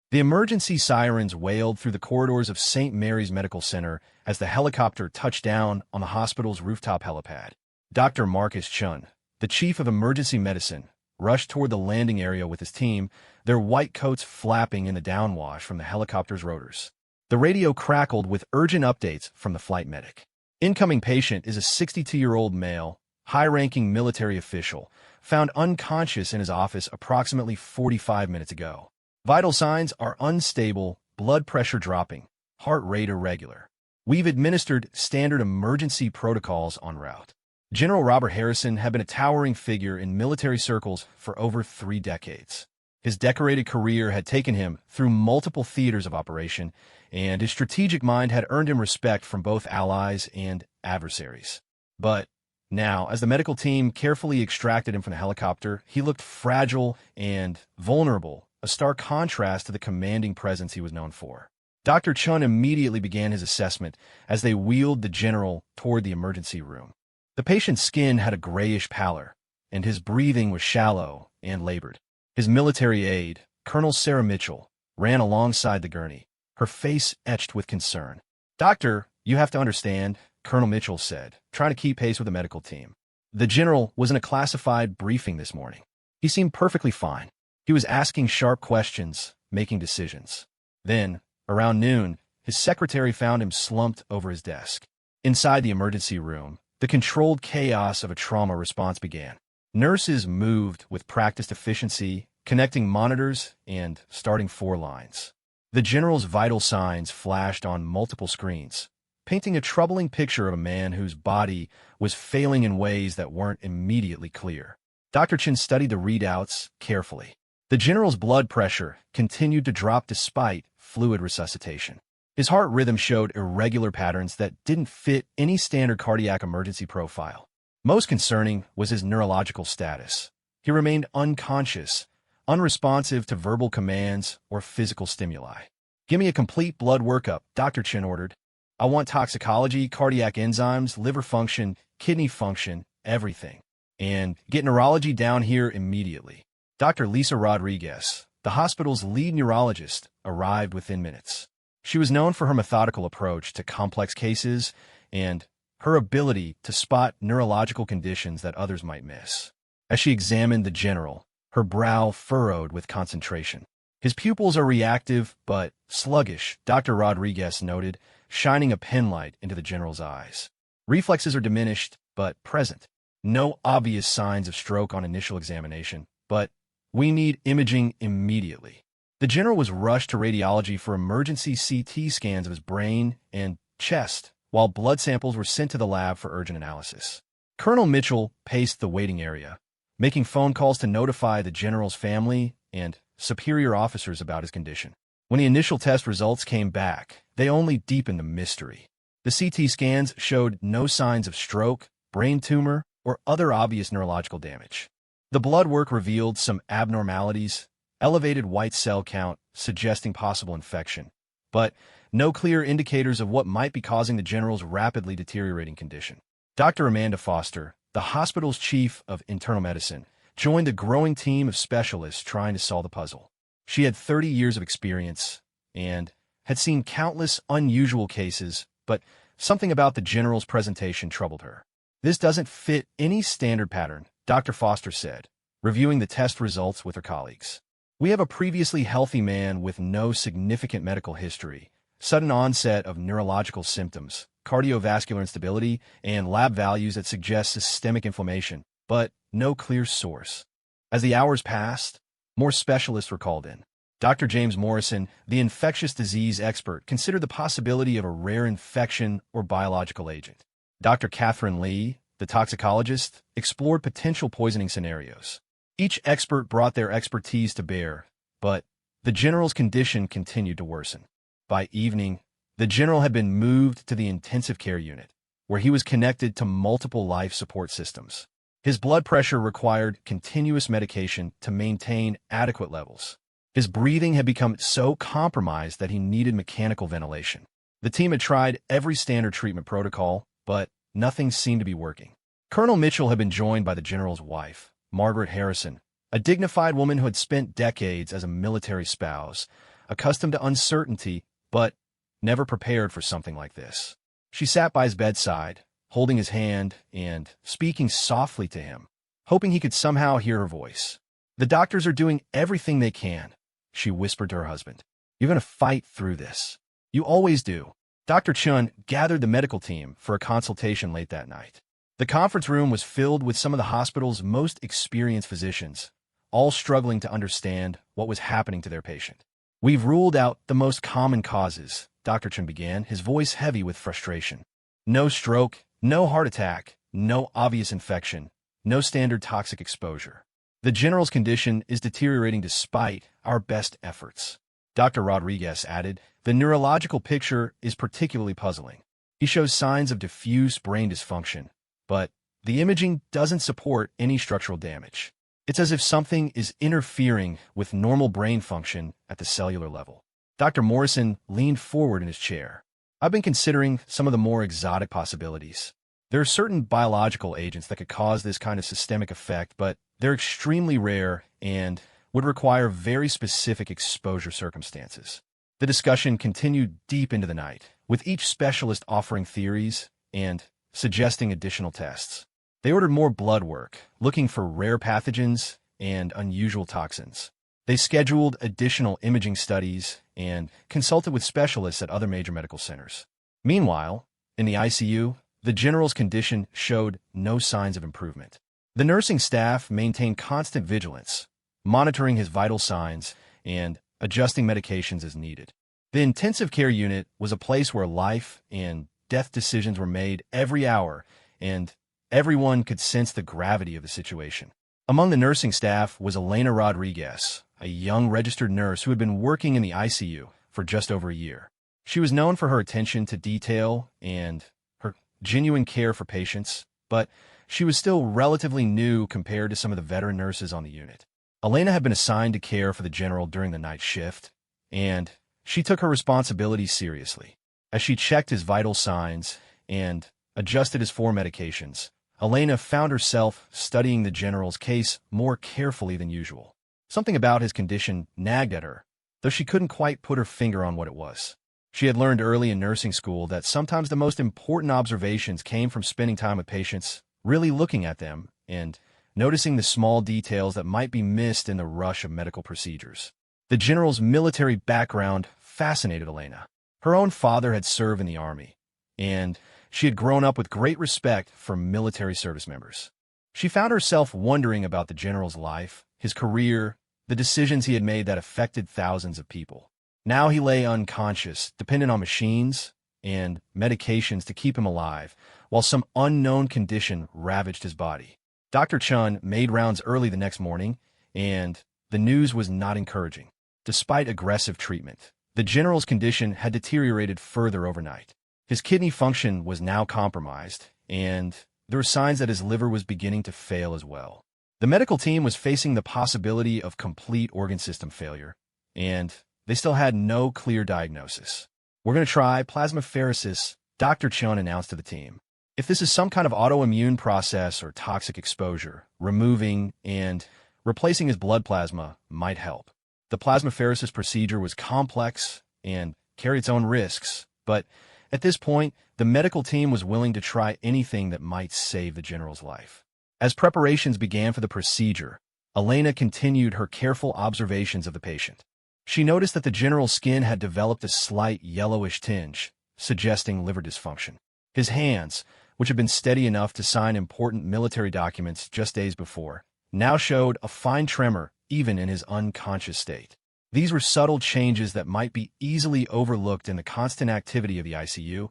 The emergency sirens wailed through the corridors of St. Mary's Medical Center as the helicopter touched down on the hospital's rooftop helipad. Dr. Marcus Chun, the chief of emergency medicine, rushed toward the landing area with his team, their white coats flapping in the downwash from the helicopter's rotors. The radio crackled with urgent updates from the flight medic. Incoming patient is a 62-year-old male, high-ranking military official, found unconscious in his office approximately 45 minutes ago. Vital signs are unstable, blood pressure dropping, heart rate irregular. We've administered standard emergency protocols en route. General Robert Harrison had been a towering figure in military circles for over 3 decades. His decorated career had taken him through multiple theaters of operation, and his strategic mind had earned him respect from both allies and adversaries. But now, as the medical team carefully extracted him from the helicopter, he looked fragile and vulnerable, a stark contrast to the commanding presence he was known for. Dr. Chun immediately began his assessment as they wheeled the general toward the emergency room. The patient's skin had a grayish pallor, and his breathing was shallow and labored. His military aide, Colonel Sarah Mitchell, ran alongside the gurney, her face etched with concern. "Doctor, you have to understand," Colonel Mitchell said, trying to keep pace with the medical team. The general was in a classified briefing this morning. He seemed perfectly fine. He was asking sharp questions, making decisions. Then, around noon, his secretary found him slumped over his desk. Inside the emergency room, the controlled chaos of a trauma response began. Nurses moved with practiced efficiency, connecting monitors and starting 4 lines. The general's vital signs flashed on multiple screens, painting a troubling picture of a man whose body was failing in ways that weren't immediately clear. Dr. Chin studied the readouts carefully. The general's blood pressure continued to drop despite fluid resuscitation. His heart rhythm showed irregular patterns that didn't fit any standard cardiac emergency profile. Most concerning was his neurological status. He remained unconscious, unresponsive to verbal commands or physical stimuli. "Give me a complete blood workup," Dr. Chin ordered. "I want toxicology, cardiac enzymes, liver function, kidney function, everything. And get neurology down here immediately." Dr. Lisa Rodriguez, the hospital's lead neurologist, arrived within minutes. She was known for her methodical approach to complex cases and her ability to spot neurological conditions that others might miss. As she examined the general, her brow furrowed with concentration. "His pupils are reactive but sluggish," Dr. Rodriguez noted, shining a penlight into the general's eyes. "Reflexes are diminished but present. No obvious signs of stroke on initial examination, but we need imaging immediately." The general was rushed to radiology for emergency CT scans of his brain and chest, while blood samples were sent to the lab for urgent analysis. Colonel Mitchell paced the waiting area, making phone calls to notify the general's family and superior officers about his condition. When the initial test results came back, they only deepened the mystery. The CT scans showed no signs of stroke, brain tumor, or other obvious neurological damage. The blood work revealed some abnormalities, elevated white cell count suggesting possible infection, but no clear indicators of what might be causing the general's rapidly deteriorating condition. Dr. Amanda Foster, the hospital's chief of internal medicine, joined a growing team of specialists trying to solve the puzzle. She had 30 years of experience and had seen countless unusual cases, but something about the general's presentation troubled her. "This doesn't fit any standard pattern," Dr. Foster said, reviewing the test results with her colleagues. "We have a previously healthy man with no significant medical history, sudden onset of neurological symptoms, cardiovascular instability, and lab values that suggest systemic inflammation, but no clear source." As the hours passed, more specialists were called in. Dr. James Morrison, the infectious disease expert, considered the possibility of a rare infection or biological agent. Dr. Catherine Lee, the toxicologist, explored potential poisoning scenarios. Each expert brought their expertise to bear, but the general's condition continued to worsen. By evening, the general had been moved to the intensive care unit, where he was connected to multiple life support systems. His blood pressure required continuous medication to maintain adequate levels. His breathing had become so compromised that he needed mechanical ventilation. The team had tried every standard treatment protocol, but nothing seemed to be working. Colonel Mitchell had been joined by the general's wife, Margaret Harrison, a dignified woman who had spent decades as a military spouse, accustomed to uncertainty, but never prepared for something like this. She sat by his bedside, holding his hand and speaking softly to him, hoping he could somehow hear her voice. "The doctors are doing everything they can," she whispered to her husband. "You're going to fight through this. You always do." Dr. Chun gathered the medical team for a consultation late that night. The conference room was filled with some of the hospital's most experienced physicians, all struggling to understand what was happening to their patient. "We've ruled out the most common causes," Dr. Chun began, his voice heavy with frustration. "No stroke, no heart attack, no obvious infection, no standard toxic exposure. The general's condition is deteriorating despite our best efforts." Dr. Rodriguez added, "The neurological picture is particularly puzzling. He shows signs of diffuse brain dysfunction, but the imaging doesn't support any structural damage. It's as if something is interfering with normal brain function at the cellular level." Dr. Morrison leaned forward in his chair. "I've been considering some of the more exotic possibilities. There are certain biological agents that could cause this kind of systemic effect, but they're extremely rare and would require very specific exposure circumstances." The discussion continued deep into the night, with each specialist offering theories and suggesting additional tests. They ordered more blood work, looking for rare pathogens and unusual toxins. They scheduled additional imaging studies and consulted with specialists at other major medical centers. Meanwhile, in the ICU, the general's condition showed no signs of improvement. The nursing staff maintained constant vigilance, monitoring his vital signs and adjusting medications as needed. The intensive care unit was a place where life and death decisions were made every hour, and everyone could sense the gravity of the situation. Among the nursing staff was Elena Rodriguez, a young registered nurse who had been working in the ICU for just over a year. She was known for her attention to detail and her genuine care for patients, but she was still relatively new compared to some of the veteran nurses on the unit. Elena had been assigned to care for the general during the night shift, and she took her responsibilities seriously. As she checked his vital signs and adjusted his 4 medications, Elena found herself studying the general's case more carefully than usual. Something about his condition nagged at her, though she couldn't quite put her finger on what it was. She had learned early in nursing school that sometimes the most important observations came from spending time with patients, really looking at them, and noticing the small details that might be missed in the rush of medical procedures. The general's military background fascinated Elena. Her own father had served in the army, and she had grown up with great respect for military service members. She found herself wondering about the general's life, his career, the decisions he had made that affected thousands of people. Now he lay unconscious, dependent on machines and medications to keep him alive, while some unknown condition ravaged his body. Dr. Chun made rounds early the next morning, and the news was not encouraging. Despite aggressive treatment, the general's condition had deteriorated further overnight. His kidney function was now compromised, and there were signs that his liver was beginning to fail as well. The medical team was facing the possibility of complete organ system failure, and they still had no clear diagnosis. "We're going to try plasmapheresis," Dr. Chun announced to the team. "If this is some kind of autoimmune process or toxic exposure, removing and replacing his blood plasma might help." The plasmapheresis procedure was complex and carried its own risks, but at this point, the medical team was willing to try anything that might save the general's life. As preparations began for the procedure, Elena continued her careful observations of the patient. She noticed that the general's skin had developed a slight yellowish tinge, suggesting liver dysfunction. His hands, which had been steady enough to sign important military documents just days before, now showed a fine tremor even in his unconscious state. These were subtle changes that might be easily overlooked in the constant activity of the ICU,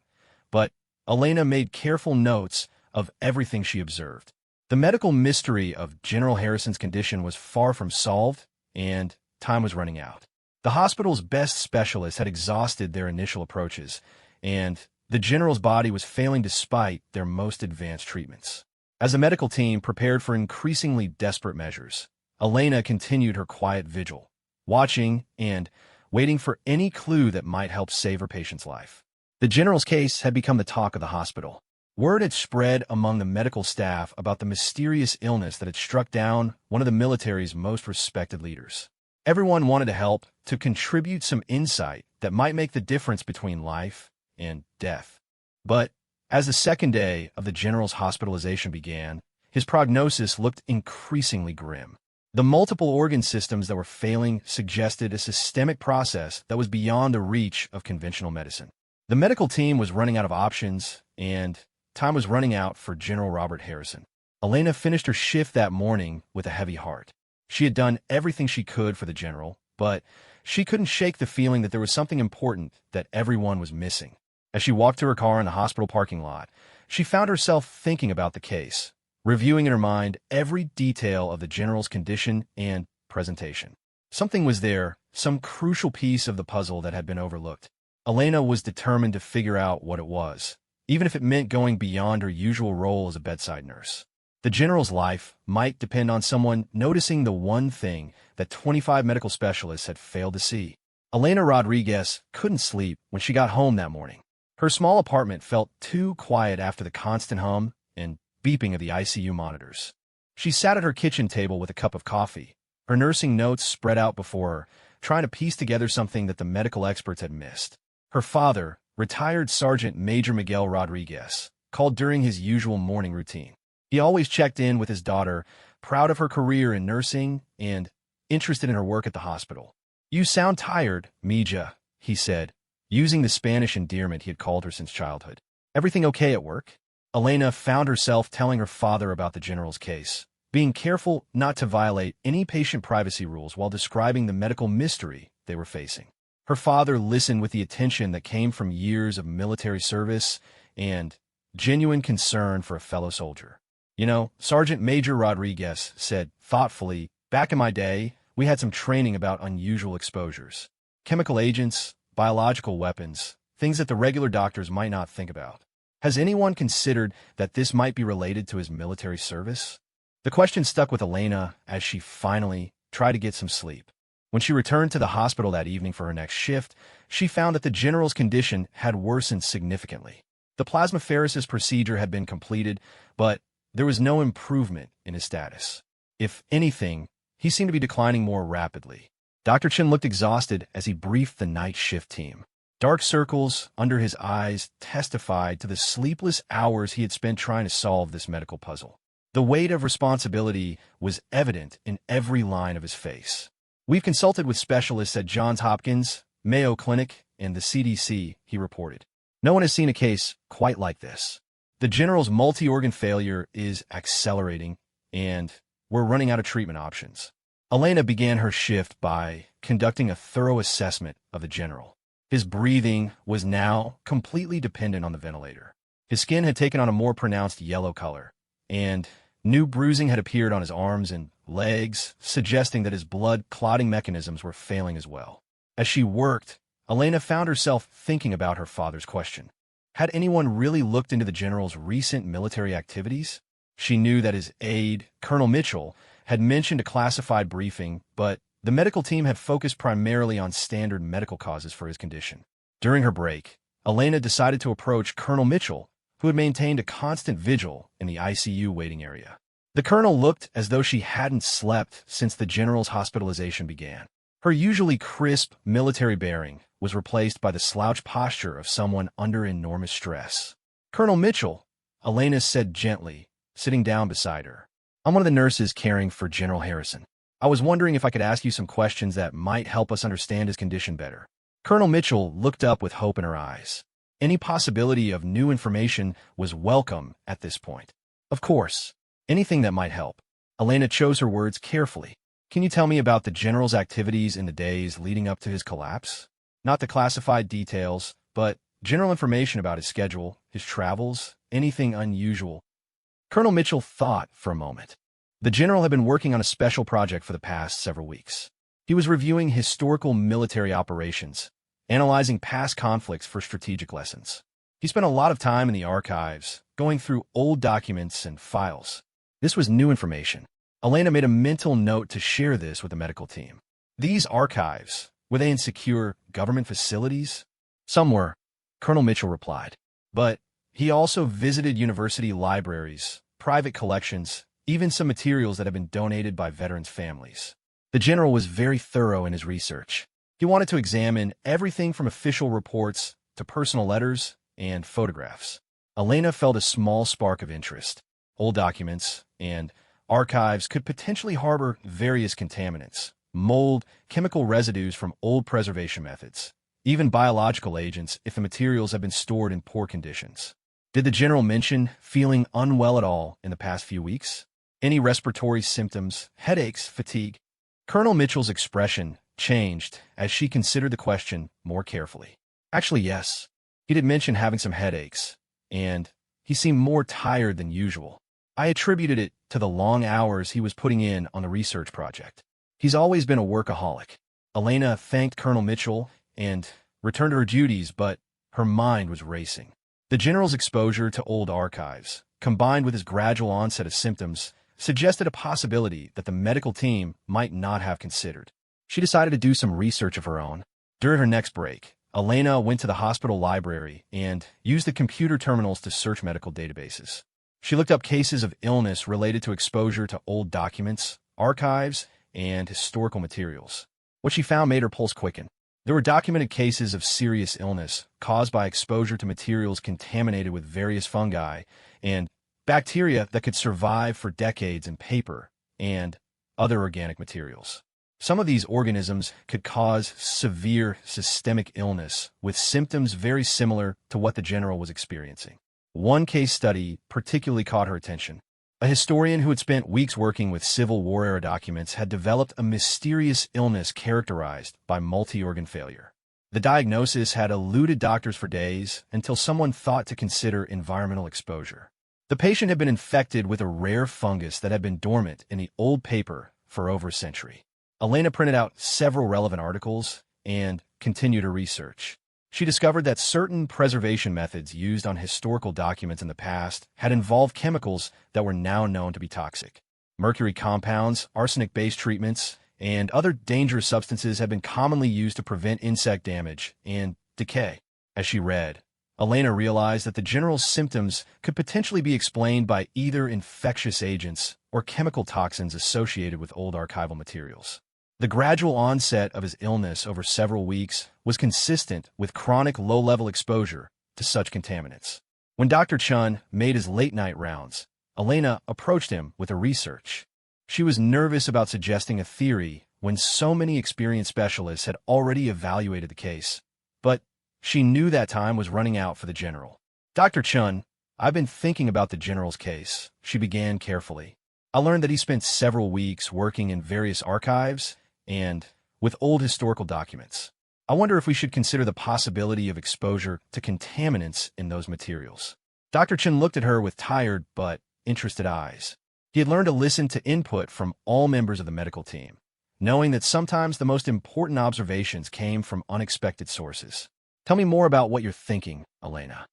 but Elena made careful notes of everything she observed. The medical mystery of General Harrison's condition was far from solved, and time was running out. The hospital's best specialists had exhausted their initial approaches, and the general's body was failing despite their most advanced treatments. As the medical team prepared for increasingly desperate measures, Elena continued her quiet vigil, watching and waiting for any clue that might help save her patient's life. The general's case had become the talk of the hospital. Word had spread among the medical staff about the mysterious illness that had struck down one of the military's most respected leaders. Everyone wanted to help, to contribute some insight that might make the difference between life and death. But as the second day of the general's hospitalization began, his prognosis looked increasingly grim. The multiple organ systems that were failing suggested a systemic process that was beyond the reach of conventional medicine. The medical team was running out of options, and time was running out for General Robert Harrison. Elena finished her shift that morning with a heavy heart. She had done everything she could for the general, but she couldn't shake the feeling that there was something important that everyone was missing. As she walked to her car in the hospital parking lot, she found herself thinking about the case, reviewing in her mind every detail of the general's condition and presentation. Something was there, some crucial piece of the puzzle that had been overlooked. Elena was determined to figure out what it was, even if it meant going beyond her usual role as a bedside nurse. The general's life might depend on someone noticing the one thing that 25 medical specialists had failed to see. Elena Rodriguez couldn't sleep when she got home that morning. Her small apartment felt too quiet after the constant hum and beeping of the ICU monitors. She sat at her kitchen table with a cup of coffee, her nursing notes spread out before her, trying to piece together something that the medical experts had missed. Her father, retired Sergeant Major Miguel Rodriguez, called during his usual morning routine. He always checked in with his daughter, proud of her career in nursing and interested in her work at the hospital. "You sound tired, Mija," he said, using the Spanish endearment he had called her since childhood. "Everything okay at work?" Elena found herself telling her father about the general's case, being careful not to violate any patient privacy rules while describing the medical mystery they were facing. Her father listened with the attention that came from years of military service and genuine concern for a fellow soldier. "You know," Sergeant Major Rodriguez said thoughtfully, "back in my day, we had some training about unusual exposures. Chemical agents, biological weapons, things that the regular doctors might not think about. Has anyone considered that this might be related to his military service?" The question stuck with Elena as she finally tried to get some sleep. When she returned to the hospital that evening for her next shift, she found that the general's condition had worsened significantly. The plasmapheresis procedure had been completed, but there was no improvement in his status. If anything, he seemed to be declining more rapidly. Dr. Chen looked exhausted as he briefed the night shift team. Dark circles under his eyes testified to the sleepless hours he had spent trying to solve this medical puzzle. The weight of responsibility was evident in every line of his face. "We've consulted with specialists at Johns Hopkins, Mayo Clinic, and the CDC," he reported. "No one has seen a case quite like this. The general's multi-organ failure is accelerating, and we're running out of treatment options." Elena began her shift by conducting a thorough assessment of the general. His breathing was now completely dependent on the ventilator. His skin had taken on a more pronounced yellow color, and new bruising had appeared on his arms and legs, suggesting that his blood clotting mechanisms were failing as well. As she worked, Elena found herself thinking about her father's question. Had anyone really looked into the general's recent military activities? She knew that his aide, Colonel Mitchell, had mentioned a classified briefing, but the medical team had focused primarily on standard medical causes for his condition. During her break, Elena decided to approach Colonel Mitchell, who had maintained a constant vigil in the ICU waiting area. The colonel looked as though she hadn't slept since the general's hospitalization began. Her usually crisp military bearing was replaced by the slouched posture of someone under enormous stress. "Colonel Mitchell," Elena said gently, sitting down beside her. "I'm one of the nurses caring for General Harrison. I was wondering if I could ask you some questions that might help us understand his condition better." Colonel Mitchell looked up with hope in her eyes. Any possibility of new information was welcome at this point. "Of course, anything that might help." Elena chose her words carefully. "Can you tell me about the general's activities in the days leading up to his collapse? Not the classified details, but general information about his schedule, his travels, anything unusual." Colonel Mitchell thought for a moment. The general had been working on a special project for the past several weeks. He was reviewing historical military operations, analyzing past conflicts for strategic lessons. He spent a lot of time in the archives, going through old documents and files. This was new information. Elena made a mental note to share this with the medical team. These archives, were they in secure government facilities? "Some were," Colonel Mitchell replied. "But he also visited university libraries, private collections, even some materials that have been donated by veterans' families." The general was very thorough in his research. He wanted to examine everything from official reports to personal letters and photographs. Elena felt a small spark of interest. Old documents and archives could potentially harbor various contaminants, mold, chemical residues from old preservation methods, even biological agents if the materials have been stored in poor conditions. Did the general mention feeling unwell at all in the past few weeks? Any respiratory symptoms, headaches, fatigue? Colonel Mitchell's expression changed as she considered the question more carefully. Actually, yes. He did mention having some headaches, and he seemed more tired than usual. I attributed it to the long hours he was putting in on the research project. He's always been a workaholic. Elena thanked Colonel Mitchell and returned to her duties, but her mind was racing. The general's exposure to old archives, combined with his gradual onset of symptoms, suggested a possibility that the medical team might not have considered. She decided to do some research of her own. During her next break, Elena went to the hospital library and used the computer terminals to search medical databases. She looked up cases of illness related to exposure to old documents, archives, and historical materials. What she found made her pulse quicken. There were documented cases of serious illness caused by exposure to materials contaminated with various fungi and bacteria that could survive for decades in paper and other organic materials. Some of these organisms could cause severe systemic illness with symptoms very similar to what the general was experiencing. One case study particularly caught her attention. A historian who had spent weeks working with Civil War-era documents had developed a mysterious illness characterized by multi-organ failure. The diagnosis had eluded doctors for days until someone thought to consider environmental exposure. The patient had been infected with a rare fungus that had been dormant in the old paper for over a century. Elena printed out several relevant articles and continued her research. She discovered that certain preservation methods used on historical documents in the past had involved chemicals that were now known to be toxic. Mercury compounds, arsenic-based treatments, and other dangerous substances have been commonly used to prevent insect damage and decay. As she read, Elena realized that the general's symptoms could potentially be explained by either infectious agents or chemical toxins associated with old archival materials. The gradual onset of his illness over several weeks was consistent with chronic low-level exposure to such contaminants. When Dr. Chun made his late-night rounds, Elena approached him with her research. She was nervous about suggesting a theory when so many experienced specialists had already evaluated the case, but she knew that time was running out for the general. Dr. Chun, I've been thinking about the general's case, she began carefully. I learned that he spent several weeks working in various archives and with old historical documents. I wonder if we should consider the possibility of exposure to contaminants in those materials. Dr. Chen looked at her with tired but interested eyes. He had learned to listen to input from all members of the medical team, knowing that sometimes the most important observations came from unexpected sources. Tell me more about what you're thinking, Elena.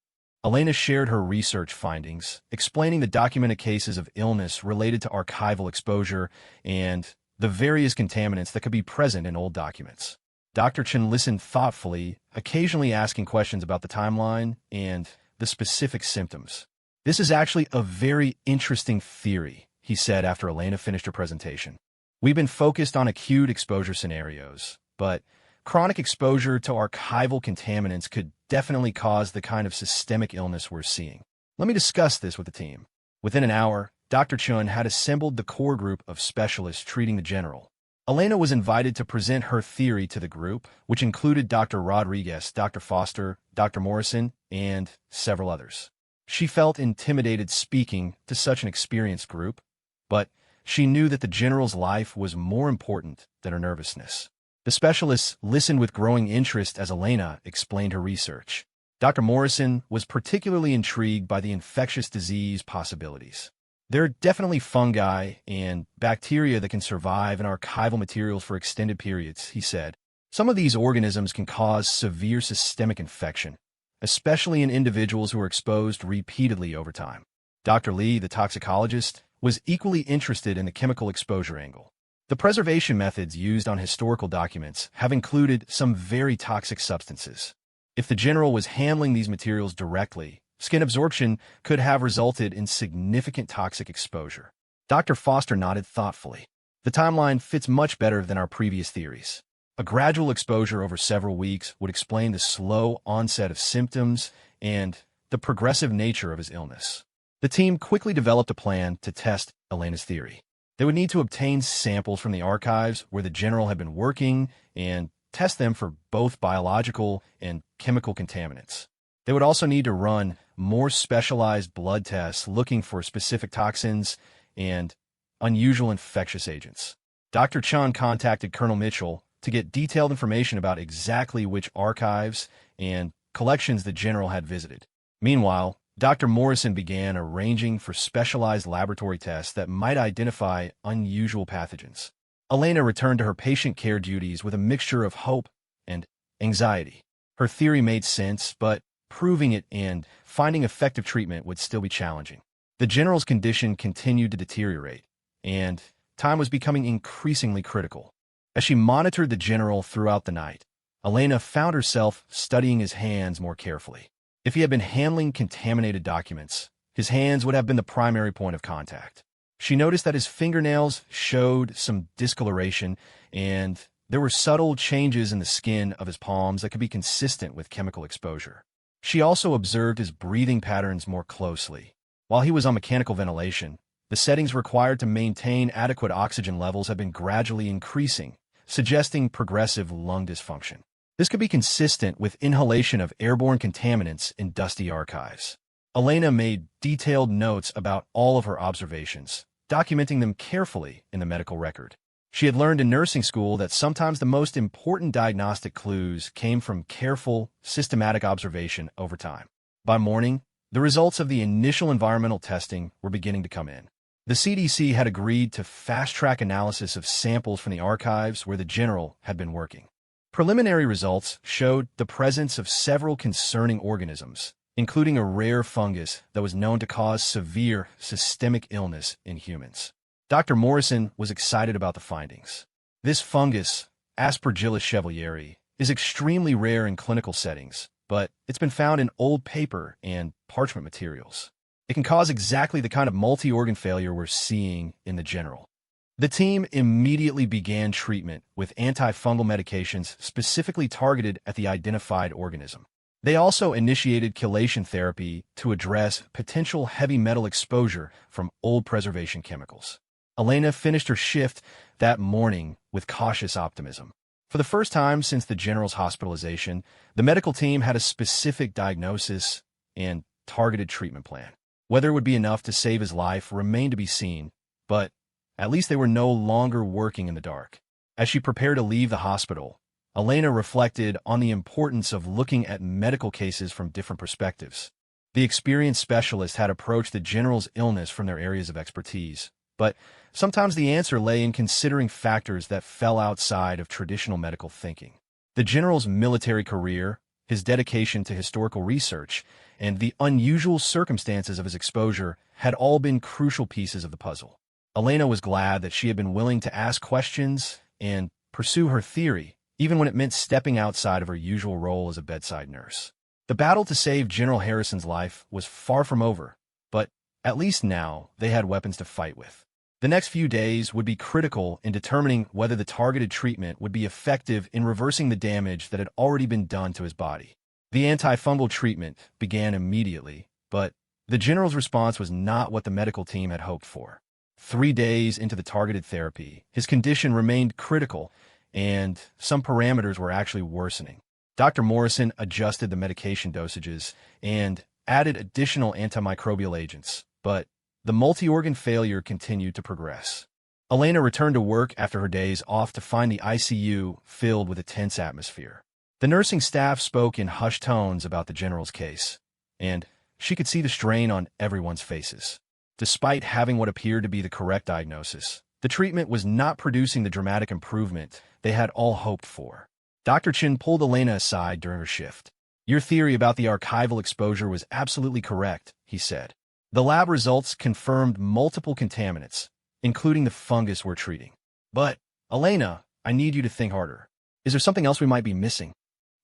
Elena shared her research findings, explaining the documented cases of illness related to archival exposure and the various contaminants that could be present in old documents. Dr. Chen listened thoughtfully, occasionally asking questions about the timeline and the specific symptoms. This is actually a very interesting theory, he said after Elena finished her presentation. We've been focused on acute exposure scenarios, but chronic exposure to archival contaminants could definitely cause the kind of systemic illness we're seeing. Let me discuss this with the team. Within an hour, Dr. Chun had assembled the core group of specialists treating the general. Elena was invited to present her theory to the group, which included Dr. Rodriguez, Dr. Foster, Dr. Morrison, and several others. She felt intimidated speaking to such an experienced group, but she knew that the general's life was more important than her nervousness. The specialists listened with growing interest as Elena explained her research. Dr. Morrison was particularly intrigued by the infectious disease possibilities. There are definitely fungi and bacteria that can survive in archival materials for extended periods, he said. Some of these organisms can cause severe systemic infection, especially in individuals who are exposed repeatedly over time. Dr. Lee, the toxicologist, was equally interested in the chemical exposure angle. The preservation methods used on historical documents have included some very toxic substances. If the general was handling these materials directly, skin absorption could have resulted in significant toxic exposure. Dr. Foster nodded thoughtfully. The timeline fits much better than our previous theories. A gradual exposure over several weeks would explain the slow onset of symptoms and the progressive nature of his illness. The team quickly developed a plan to test Elena's theory. They would need to obtain samples from the archives where the general had been working and test them for both biological and chemical contaminants. They would also need to run more specialized blood tests looking for specific toxins and unusual infectious agents. Dr. Chun contacted Colonel Mitchell to get detailed information about exactly which archives and collections the general had visited. Meanwhile, Dr. Morrison began arranging for specialized laboratory tests that might identify unusual pathogens. Elena returned to her patient care duties with a mixture of hope and anxiety. Her theory made sense, but proving it and finding effective treatment would still be challenging. The general's condition continued to deteriorate, and time was becoming increasingly critical. As she monitored the general throughout the night, Elena found herself studying his hands more carefully. If he had been handling contaminated documents, his hands would have been the primary point of contact. She noticed that his fingernails showed some discoloration, and there were subtle changes in the skin of his palms that could be consistent with chemical exposure. She also observed his breathing patterns more closely. While he was on mechanical ventilation, the settings required to maintain adequate oxygen levels had been gradually increasing, suggesting progressive lung dysfunction. This could be consistent with inhalation of airborne contaminants in dusty archives. Elena made detailed notes about all of her observations, documenting them carefully in the medical record. She had learned in nursing school that sometimes the most important diagnostic clues came from careful, systematic observation over time. By morning, the results of the initial environmental testing were beginning to come in. The CDC had agreed to fast-track analysis of samples from the archives where the general had been working. Preliminary results showed the presence of several concerning organisms, including a rare fungus that was known to cause severe systemic illness in humans. Dr. Morrison was excited about the findings. This fungus, Aspergillus chevalieri, is extremely rare in clinical settings, but it's been found in old paper and parchment materials. It can cause exactly the kind of multi-organ failure we're seeing in the general. The team immediately began treatment with antifungal medications specifically targeted at the identified organism. They also initiated chelation therapy to address potential heavy metal exposure from old preservation chemicals. Elena finished her shift that morning with cautious optimism. For the first time since the general's hospitalization, the medical team had a specific diagnosis and targeted treatment plan. Whether it would be enough to save his life remained to be seen, but at least they were no longer working in the dark. As she prepared to leave the hospital, Elena reflected on the importance of looking at medical cases from different perspectives. The experienced specialist had approached the general's illness from their areas of expertise, but sometimes the answer lay in considering factors that fell outside of traditional medical thinking. The general's military career, his dedication to historical research, and the unusual circumstances of his exposure had all been crucial pieces of the puzzle. Elena was glad that she had been willing to ask questions and pursue her theory, even when it meant stepping outside of her usual role as a bedside nurse. The battle to save General Harrison's life was far from over, but at least now they had weapons to fight with. The next few days would be critical in determining whether the targeted treatment would be effective in reversing the damage that had already been done to his body. The antifungal treatment began immediately, but the general's response was not what the medical team had hoped for. 3 days into the targeted therapy, his condition remained critical, and some parameters were actually worsening. Dr. Morrison adjusted the medication dosages and added additional antimicrobial agents, but the multi-organ failure continued to progress. Elena returned to work after her days off to find the ICU filled with a tense atmosphere. The nursing staff spoke in hushed tones about the general's case, and she could see the strain on everyone's faces. Despite having what appeared to be the correct diagnosis, the treatment was not producing the dramatic improvement they had all hoped for. Dr. Chin pulled Elena aside during her shift. "Your theory about the archival exposure was absolutely correct," he said. "The lab results confirmed multiple contaminants, including the fungus we're treating. But, Elena, I need you to think harder. Is there something else we might be missing?"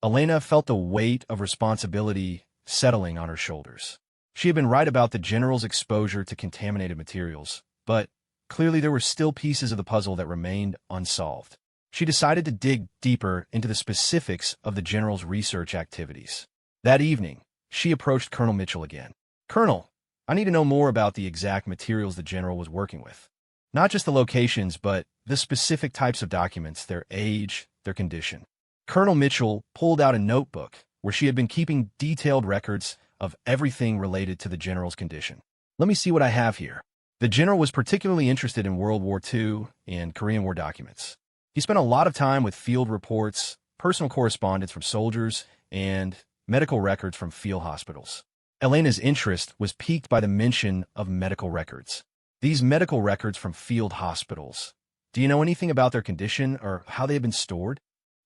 Elena felt the weight of responsibility settling on her shoulders. She had been right about the general's exposure to contaminated materials, but clearly there were still pieces of the puzzle that remained unsolved. She decided to dig deeper into the specifics of the general's research activities. That evening, she approached Colonel Mitchell again. "Colonel, I need to know more about the exact materials the general was working with. Not just the locations, but the specific types of documents, their age, their condition." Colonel Mitchell pulled out a notebook where she had been keeping detailed records of everything related to the general's condition. "Let me see what I have here." The general was particularly interested in World War II and Korean War documents. He spent a lot of time with field reports, personal correspondence from soldiers, and medical records from field hospitals. Elena's interest was piqued by the mention of medical records. These medical records from field hospitals. Do you know anything about their condition or how they have been stored?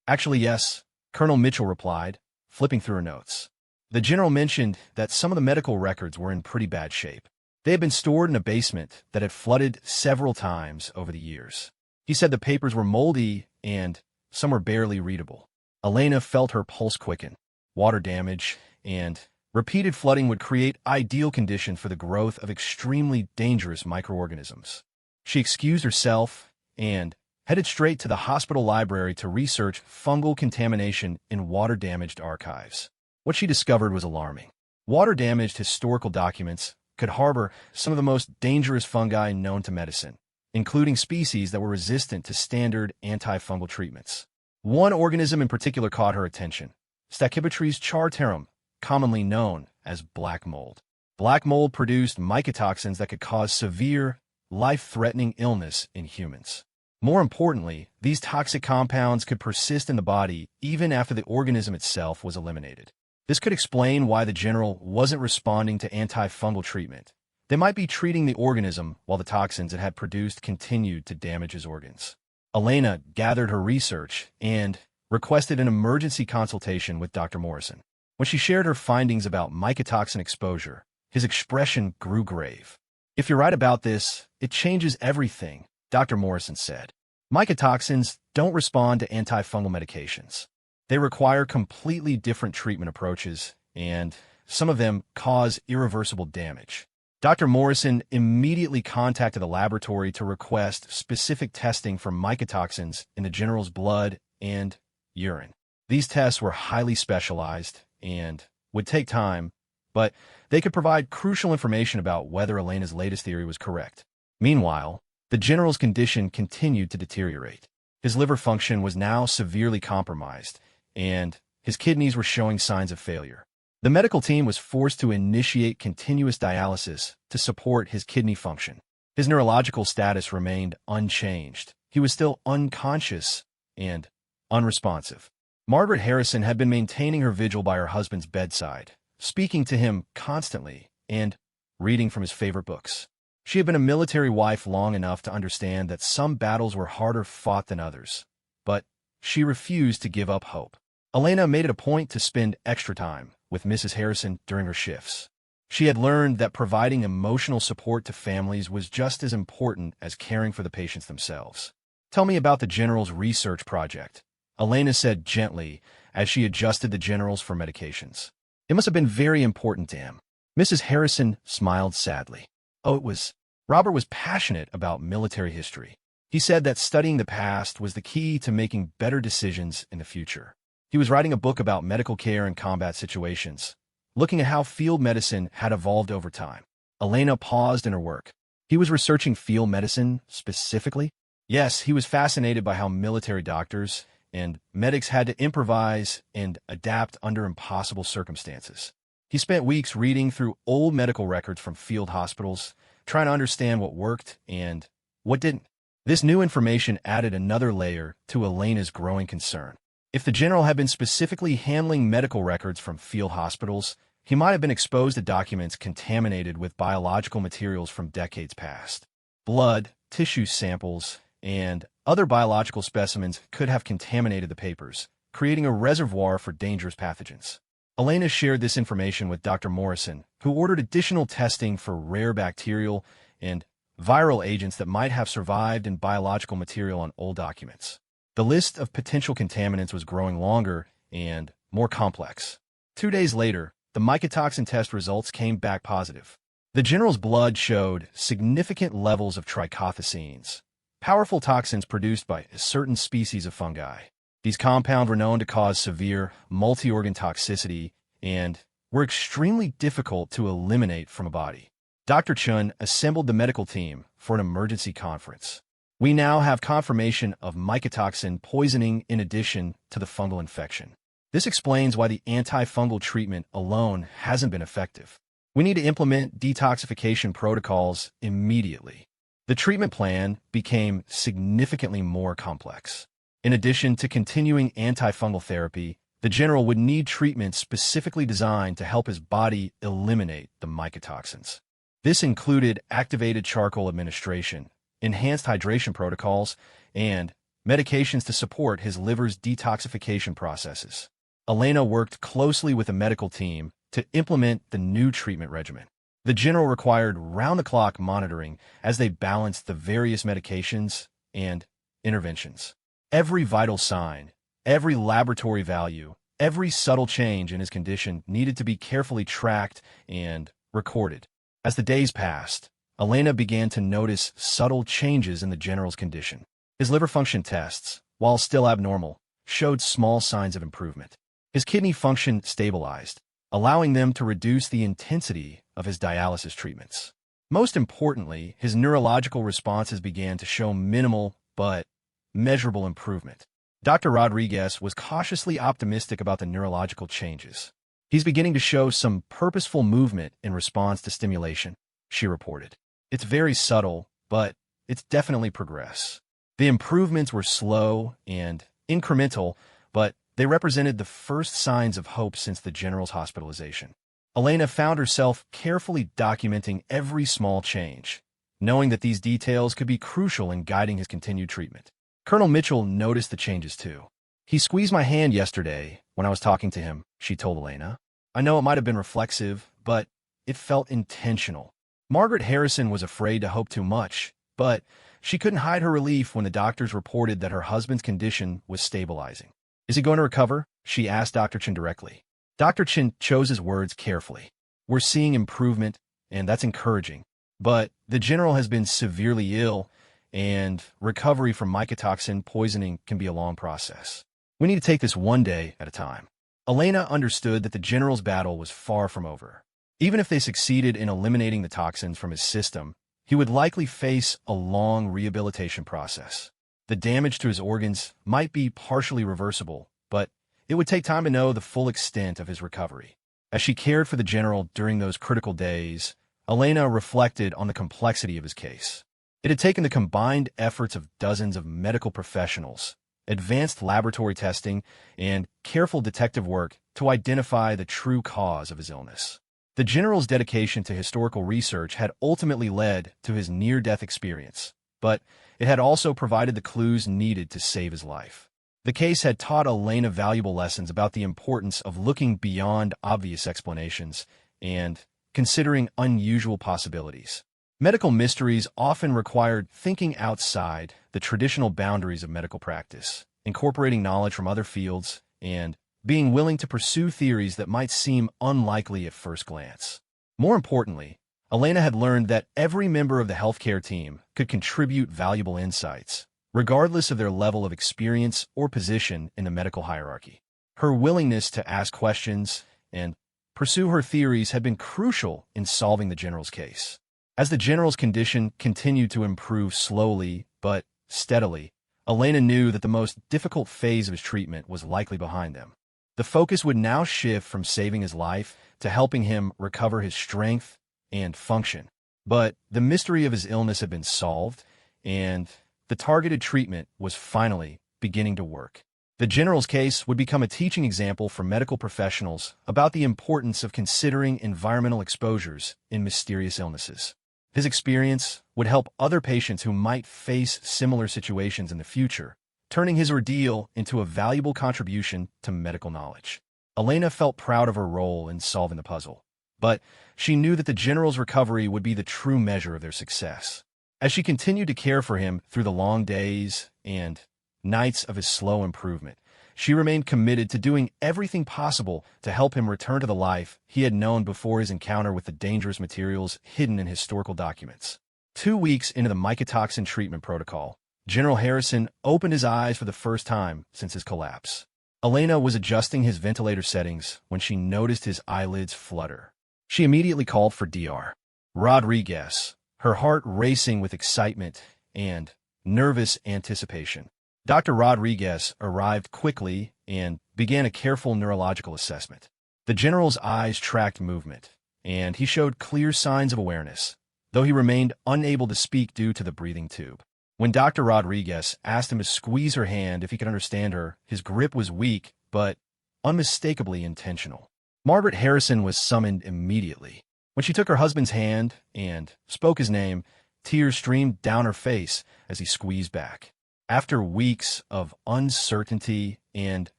"Actually, yes," Colonel Mitchell replied, flipping through her notes. The general mentioned that some of the medical records were in pretty bad shape. They had been stored in a basement that had flooded several times over the years. He said the papers were moldy and some were barely readable. Elena felt her pulse quicken. Water damage and repeated flooding would create ideal conditions for the growth of extremely dangerous microorganisms. She excused herself and headed straight to the hospital library to research fungal contamination in water-damaged archives. What she discovered was alarming. Water-damaged historical documents could harbor some of the most dangerous fungi known to medicine, including species that were resistant to standard antifungal treatments. One organism in particular caught her attention, Stachybotrys chartarum, commonly known as black mold. Black mold produced mycotoxins that could cause severe, life-threatening illness in humans. More importantly, these toxic compounds could persist in the body even after the organism itself was eliminated. This could explain why the general wasn't responding to antifungal treatment. They might be treating the organism while the toxins it had produced continued to damage his organs. Elena gathered her research and requested an emergency consultation with Dr. Morrison. When she shared her findings about mycotoxin exposure, his expression grew grave. "If you're right about this, it changes everything," Dr. Morrison said. "Mycotoxins don't respond to antifungal medications. They require completely different treatment approaches, and some of them cause irreversible damage." Dr. Morrison immediately contacted the laboratory to request specific testing for mycotoxins in the general's blood and urine. These tests were highly specialized and would take time, but they could provide crucial information about whether Elena's latest theory was correct. Meanwhile, the general's condition continued to deteriorate. His liver function was now severely compromised, and his kidneys were showing signs of failure. The medical team was forced to initiate continuous dialysis to support his kidney function. His neurological status remained unchanged. He was still unconscious and unresponsive. Margaret Harrison had been maintaining her vigil by her husband's bedside, speaking to him constantly and reading from his favorite books. She had been a military wife long enough to understand that some battles were harder fought than others, but she refused to give up hope. Elena made it a point to spend extra time with Mrs. Harrison during her shifts. She had learned that providing emotional support to families was just as important as caring for the patients themselves. "Tell me about the general's research project," Elena said gently as she adjusted the generals for medications. "It must have been very important to him." Mrs. Harrison smiled sadly. "Oh, it was. Robert was passionate about military history. He said that studying the past was the key to making better decisions in the future. He was writing a book about medical care in combat situations, looking at how field medicine had evolved over time." Elena paused in her work. "He was researching field medicine specifically?" "Yes, he was fascinated by how military doctors and medics had to improvise and adapt under impossible circumstances. He spent weeks reading through old medical records from field hospitals, trying to understand what worked and what didn't." This new information added another layer to Elena's growing concern. If the general had been specifically handling medical records from field hospitals, he might have been exposed to documents contaminated with biological materials from decades past. Blood, tissue samples, and other biological specimens could have contaminated the papers, creating a reservoir for dangerous pathogens. Elena shared this information with Dr. Morrison, who ordered additional testing for rare bacterial and viral agents that might have survived in biological material on old documents. The list of potential contaminants was growing longer and more complex. 2 days later, the mycotoxin test results came back positive. The general's blood showed significant levels of trichothecenes, powerful toxins produced by a certain species of fungi. These compounds were known to cause severe multi-organ toxicity and were extremely difficult to eliminate from a body. Dr. Chun assembled the medical team for an emergency conference. We now have confirmation of mycotoxin poisoning in addition to the fungal infection. This explains why the antifungal treatment alone hasn't been effective. We need to implement detoxification protocols immediately. The treatment plan became significantly more complex. In addition to continuing antifungal therapy, the general would need treatments specifically designed to help his body eliminate the mycotoxins. This included activated charcoal administration, enhanced hydration protocols, and medications to support his liver's detoxification processes. Elena worked closely with the medical team to implement the new treatment regimen. The general required round-the-clock monitoring as they balanced the various medications and interventions. Every vital sign, every laboratory value, every subtle change in his condition needed to be carefully tracked and recorded. As the days passed, Elena began to notice subtle changes in the general's condition. His liver function tests, while still abnormal, showed small signs of improvement. His kidney function stabilized, allowing them to reduce the intensity of his dialysis treatments. Most importantly, his neurological responses began to show minimal but measurable improvement. Dr. Rodriguez was cautiously optimistic about the neurological changes. He's beginning to show some purposeful movement in response to stimulation, she reported. It's very subtle, but it's definitely progress. The improvements were slow and incremental, but they represented the first signs of hope since the general's hospitalization. Elena found herself carefully documenting every small change, knowing that these details could be crucial in guiding his continued treatment. Colonel Mitchell noticed the changes too. He squeezed my hand yesterday when I was talking to him, she told Elena. I know it might have been reflexive, but it felt intentional. Margaret Harrison was afraid to hope too much, but she couldn't hide her relief when the doctors reported that her husband's condition was stabilizing. Is he going to recover? She asked Dr. Chin directly. Dr. Chin chose his words carefully. We're seeing improvement, and that's encouraging. But the general has been severely ill, and recovery from mycotoxin poisoning can be a long process. We need to take this one day at a time. Elena understood that the general's battle was far from over. Even if they succeeded in eliminating the toxins from his system, he would likely face a long rehabilitation process. The damage to his organs might be partially reversible, but it would take time to know the full extent of his recovery. As she cared for the general during those critical days, Elena reflected on the complexity of his case. It had taken the combined efforts of dozens of medical professionals, advanced laboratory testing, and careful detective work to identify the true cause of his illness. The general's dedication to historical research had ultimately led to his near-death experience, but it had also provided the clues needed to save his life. The case had taught Elena valuable lessons about the importance of looking beyond obvious explanations and considering unusual possibilities. Medical mysteries often required thinking outside the traditional boundaries of medical practice, incorporating knowledge from other fields, and being willing to pursue theories that might seem unlikely at first glance. More importantly, Elena had learned that every member of the healthcare team could contribute valuable insights, regardless of their level of experience or position in the medical hierarchy. Her willingness to ask questions and pursue her theories had been crucial in solving the general's case. As the general's condition continued to improve slowly but steadily, Elena knew that the most difficult phase of his treatment was likely behind them. The focus would now shift from saving his life to helping him recover his strength and function. But the mystery of his illness had been solved, and the targeted treatment was finally beginning to work. The general's case would become a teaching example for medical professionals about the importance of considering environmental exposures in mysterious illnesses. His experience would help other patients who might face similar situations in the future, turning his ordeal into a valuable contribution to medical knowledge. Elena felt proud of her role in solving the puzzle, but she knew that the general's recovery would be the true measure of their success. As she continued to care for him through the long days and nights of his slow improvement, she remained committed to doing everything possible to help him return to the life he had known before his encounter with the dangerous materials hidden in historical documents. 2 weeks into the mycotoxin treatment protocol, General Harrison opened his eyes for the first time since his collapse. Elena was adjusting his ventilator settings when she noticed his eyelids flutter. She immediately called for Dr. Rodriguez, her heart racing with excitement and nervous anticipation. Dr. Rodriguez arrived quickly and began a careful neurological assessment. The general's eyes tracked movement, and he showed clear signs of awareness, though he remained unable to speak due to the breathing tube. When Dr. Rodriguez asked him to squeeze her hand if he could understand her, his grip was weak, but unmistakably intentional. Margaret Harrison was summoned immediately. When she took her husband's hand and spoke his name, tears streamed down her face as he squeezed back. After weeks of uncertainty and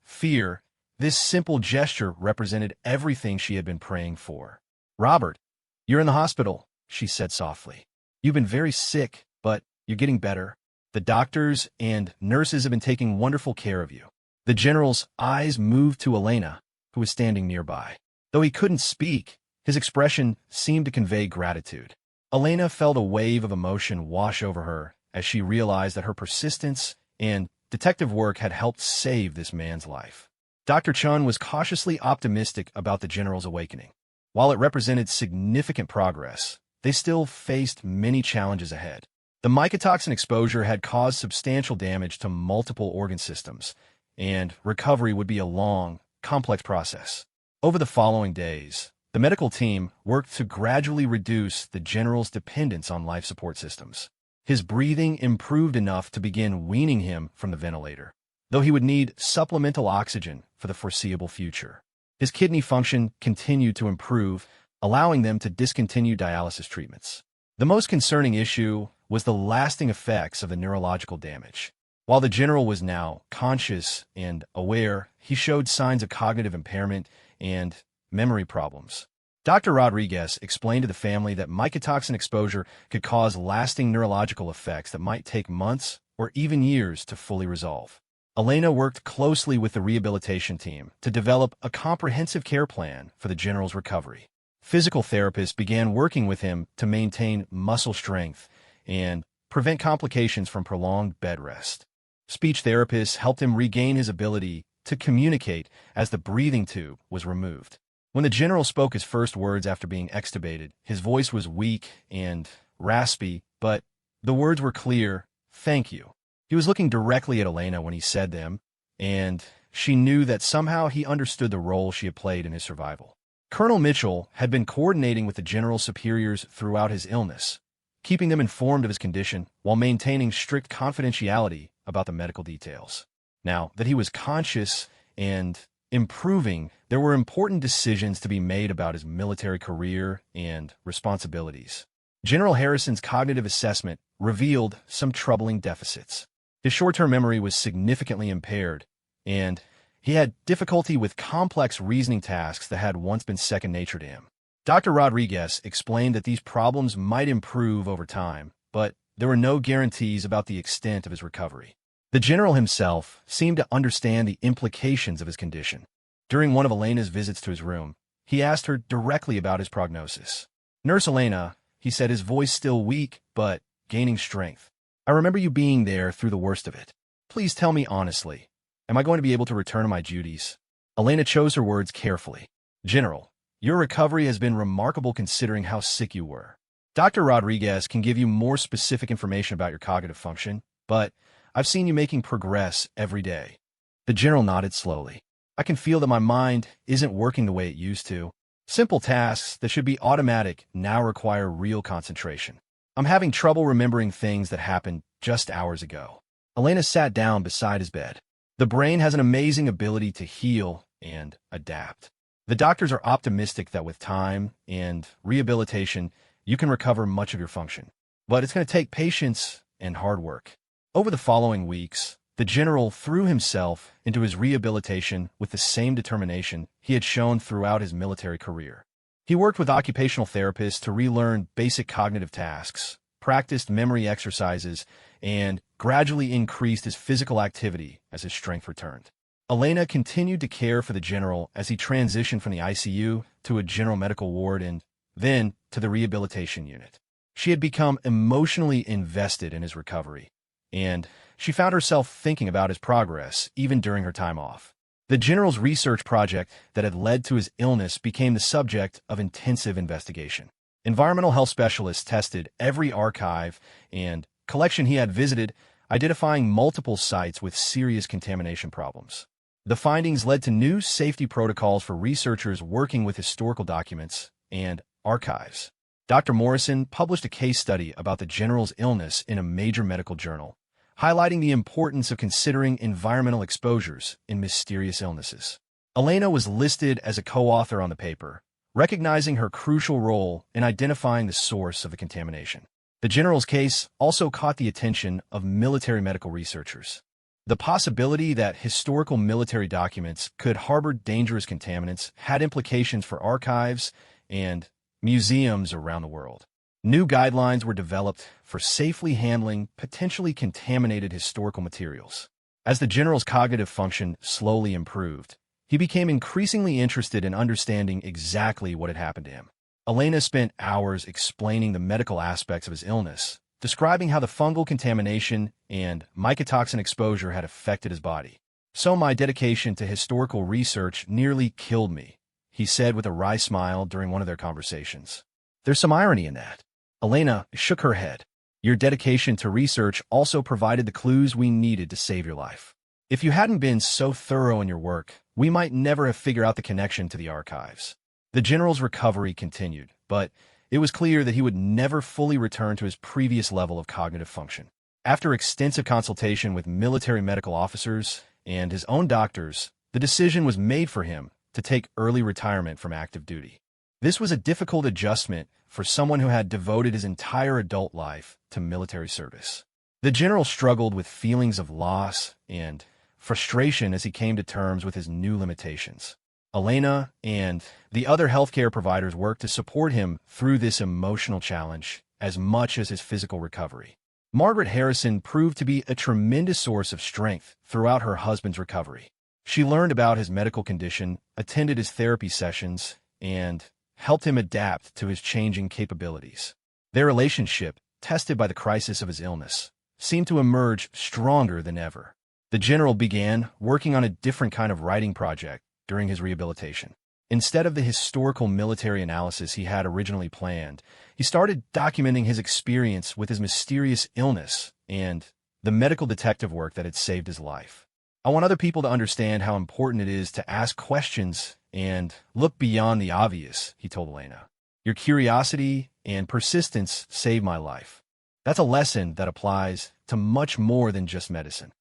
fear, this simple gesture represented everything she had been praying for. "Robert, you're in the hospital," she said softly. "You've been very sick, but you're getting better. The doctors and nurses have been taking wonderful care of you." The general's eyes moved to Elena, who was standing nearby. Though he couldn't speak, his expression seemed to convey gratitude. Elena felt a wave of emotion wash over her as she realized that her persistence and detective work had helped save this man's life. Dr. Chun was cautiously optimistic about the general's awakening. While it represented significant progress, they still faced many challenges ahead. The mycotoxin exposure had caused substantial damage to multiple organ systems, and recovery would be a long, complex process. Over the following days, the medical team worked to gradually reduce the general's dependence on life support systems. His breathing improved enough to begin weaning him from the ventilator, though he would need supplemental oxygen for the foreseeable future. His kidney function continued to improve, allowing them to discontinue dialysis treatments. The most concerning issue was the lasting effects of the neurological damage. While the general was now conscious and aware, he showed signs of cognitive impairment and memory problems. Dr. Rodriguez explained to the family that mycotoxin exposure could cause lasting neurological effects that might take months or even years to fully resolve. Elena worked closely with the rehabilitation team to develop a comprehensive care plan for the general's recovery. Physical therapists began working with him to maintain muscle strength and prevent complications from prolonged bed rest. Speech therapists helped him regain his ability to communicate as the breathing tube was removed. When the general spoke his first words after being extubated, his voice was weak and raspy, but the words were clear. "Thank you." He was looking directly at Elena when he said them, and she knew that somehow he understood the role she had played in his survival. Colonel Mitchell had been coordinating with the general's superiors throughout his illness, keeping them informed of his condition while maintaining strict confidentiality about the medical details. Now that he was conscious and improving, there were important decisions to be made about his military career and responsibilities. General Harrison's cognitive assessment revealed some troubling deficits. His short-term memory was significantly impaired, and he had difficulty with complex reasoning tasks that had once been second nature to him. Dr. Rodriguez explained that these problems might improve over time, but there were no guarantees about the extent of his recovery. The general himself seemed to understand the implications of his condition. During one of Elena's visits to his room, he asked her directly about his prognosis. "Nurse Elena," he said, his voice still weak but gaining strength, "I remember you being there through the worst of it. Please tell me honestly, am I going to be able to return to my duties?" Elena chose her words carefully. "General, your recovery has been remarkable considering how sick you were. Dr. Rodriguez can give you more specific information about your cognitive function, but I've seen you making progress every day." The general nodded slowly. "I can feel that my mind isn't working the way it used to. Simple tasks that should be automatic now require real concentration. I'm having trouble remembering things that happened just hours ago." Elena sat down beside his bed. "The brain has an amazing ability to heal and adapt. The doctors are optimistic that with time and rehabilitation, you can recover much of your function. But it's going to take patience and hard work." Over the following weeks, the general threw himself into his rehabilitation with the same determination he had shown throughout his military career. He worked with occupational therapists to relearn basic cognitive tasks, practiced memory exercises, and gradually increased his physical activity as his strength returned. Elena continued to care for the general as he transitioned from the ICU to a general medical ward and then to the rehabilitation unit. She had become emotionally invested in his recovery, and she found herself thinking about his progress even during her time off. The general's research project that had led to his illness became the subject of intensive investigation. Environmental health specialists tested every archive and collection he had visited, identifying multiple sites with serious contamination problems. The findings led to new safety protocols for researchers working with historical documents and archives. Dr. Morrison published a case study about the general's illness in a major medical journal, highlighting the importance of considering environmental exposures in mysterious illnesses. Elena was listed as a co-author on the paper, recognizing her crucial role in identifying the source of the contamination. The general's case also caught the attention of military medical researchers. The possibility that historical military documents could harbor dangerous contaminants had implications for archives and museums around the world. New guidelines were developed for safely handling potentially contaminated historical materials. As the general's cognitive function slowly improved, he became increasingly interested in understanding exactly what had happened to him. Elena spent hours explaining the medical aspects of his illness, describing how the fungal contamination and mycotoxin exposure had affected his body. "So my dedication to historical research nearly killed me," he said with a wry smile during one of their conversations. "There's some irony in that." Elena shook her head. "Your dedication to research also provided the clues we needed to save your life. If you hadn't been so thorough in your work, we might never have figured out the connection to the archives." The general's recovery continued, but it was clear that he would never fully return to his previous level of cognitive function. After extensive consultation with military medical officers and his own doctors, the decision was made for him to take early retirement from active duty. This was a difficult adjustment for someone who had devoted his entire adult life to military service. The general struggled with feelings of loss and frustration as he came to terms with his new limitations. Elena and the other healthcare providers worked to support him through this emotional challenge as much as his physical recovery. Margaret Harrison proved to be a tremendous source of strength throughout her husband's recovery. She learned about his medical condition, attended his therapy sessions, and helped him adapt to his changing capabilities. Their relationship, tested by the crisis of his illness, seemed to emerge stronger than ever. The general began working on a different kind of writing project during his rehabilitation. Instead of the historical military analysis he had originally planned, he started documenting his experience with his mysterious illness and the medical detective work that had saved his life. "I want other people to understand how important it is to ask questions and look beyond the obvious," he told Elena. "Your curiosity and persistence saved my life." That's a lesson that applies to much more than just medicine.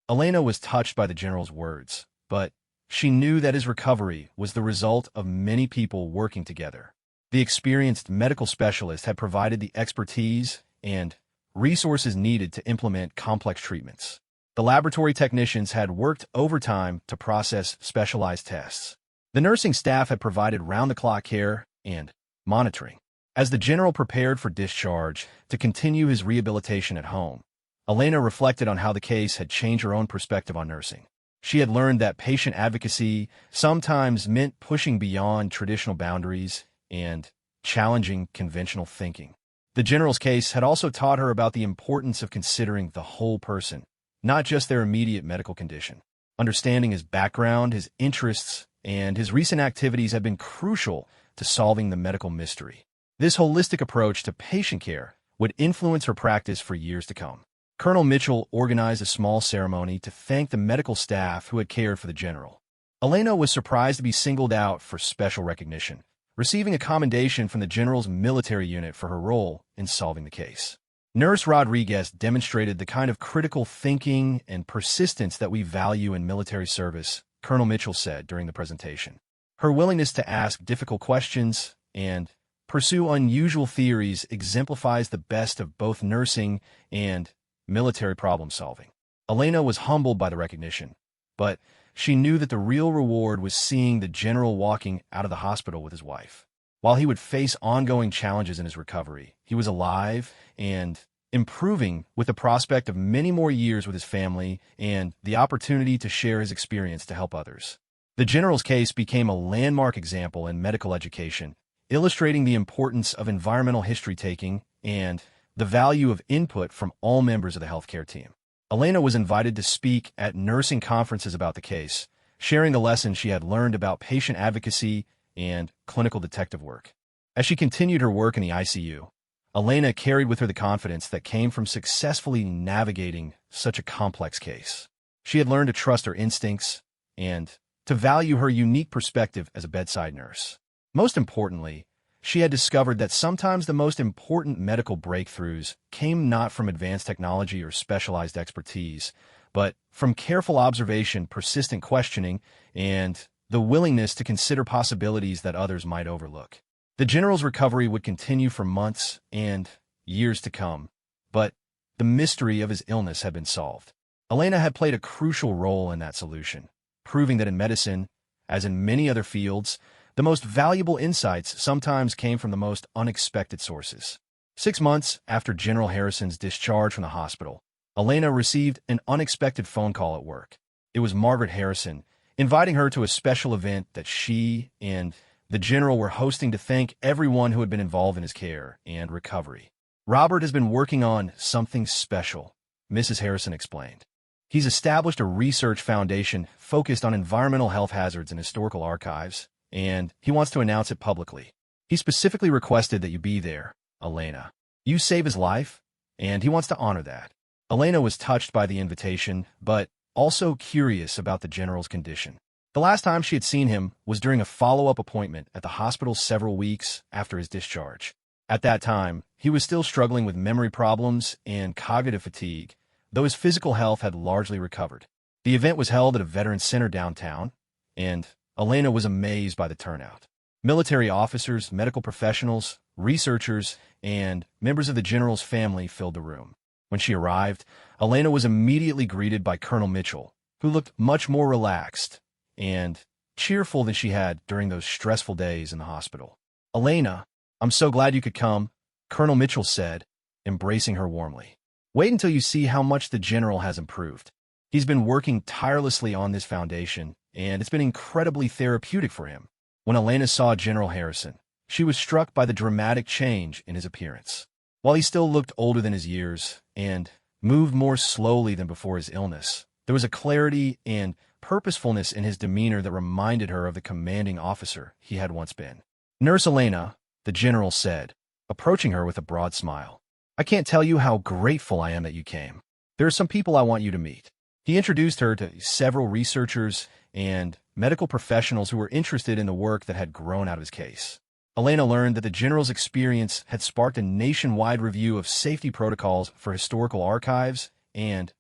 Elena was touched by the general's words, but she knew that his recovery was the result of many people working together. The experienced medical specialist had provided the expertise and resources needed to implement complex treatments. The laboratory technicians had worked overtime to process specialized tests. The nursing staff had provided round-the-clock care and monitoring. As the general prepared for discharge to continue his rehabilitation at home, Elena reflected on how the case had changed her own perspective on nursing. She had learned that patient advocacy sometimes meant pushing beyond traditional boundaries and challenging conventional thinking. The general's case had also taught her about the importance of considering the whole person, not just their immediate medical condition. Understanding his background, his interests, and his recent activities had been crucial to solving the medical mystery. This holistic approach to patient care would influence her practice for years to come. Colonel Mitchell organized a small ceremony to thank the medical staff who had cared for the general. Elena was surprised to be singled out for special recognition, receiving a commendation from the general's military unit for her role in solving the case. Nurse Rodriguez demonstrated the kind of critical thinking and persistence that we value in military service, Colonel Mitchell said during the presentation. Her willingness to ask difficult questions and pursue unusual theories exemplifies the best of both nursing and military problem-solving. Elena was humbled by the recognition, but she knew that the real reward was seeing the general walking out of the hospital with his wife. While he would face ongoing challenges in his recovery, he was alive and improving with the prospect of many more years with his family and the opportunity to share his experience to help others. The general's case became a landmark example in medical education, illustrating the importance of environmental history-taking and the value of input from all members of the healthcare team. Elena was invited to speak at nursing conferences about the case, sharing the lessons she had learned about patient advocacy and clinical detective work. As she continued her work in the ICU, Elena carried with her the confidence that came from successfully navigating such a complex case. She had learned to trust her instincts and to value her unique perspective as a bedside nurse. Most importantly, she had discovered that sometimes the most important medical breakthroughs came not from advanced technology or specialized expertise, but from careful observation, persistent questioning, and the willingness to consider possibilities that others might overlook. The general's recovery would continue for months and years to come, but the mystery of his illness had been solved. Elena had played a crucial role in that solution, proving that in medicine, as in many other fields, the most valuable insights sometimes came from the most unexpected sources. 6 months after General Harrison's discharge from the hospital, Elena received an unexpected phone call at work. It was Margaret Harrison, inviting her to a special event that she and the general were hosting to thank everyone who had been involved in his care and recovery. "Robert has been working on something special," Mrs. Harrison explained. "He's established a research foundation focused on environmental health hazards and historical archives, and he wants to announce it publicly. He specifically requested that you be there, Elena. You save his life, and he wants to honor that." Elena was touched by the invitation, but also curious about the general's condition. The last time she had seen him was during a follow-up appointment at the hospital several weeks after his discharge. At that time, he was still struggling with memory problems and cognitive fatigue, though his physical health had largely recovered. The event was held at a veterans center downtown, and Elena was amazed by the turnout. Military officers, medical professionals, researchers, and members of the general's family filled the room. When she arrived, Elena was immediately greeted by Colonel Mitchell, who looked much more relaxed and cheerful than she had during those stressful days in the hospital. "Elena, I'm so glad you could come," Colonel Mitchell said, embracing her warmly. "Wait until you see how much the general has improved. He's been working tirelessly on this foundation, and it's been incredibly therapeutic for him." When Elena saw General Harrison, she was struck by the dramatic change in his appearance. While he still looked older than his years and moved more slowly than before his illness, there was a clarity and purposefulness in his demeanor that reminded her of the commanding officer he had once been. "Nurse Elena," the general said, approaching her with a broad smile, "I can't tell you how grateful I am that you came. There are some people I want you to meet." He introduced her to several researchers and medical professionals who were interested in the work that had grown out of his case. Elena learned that the general's experience had sparked a nationwide review of safety protocols for historical archives and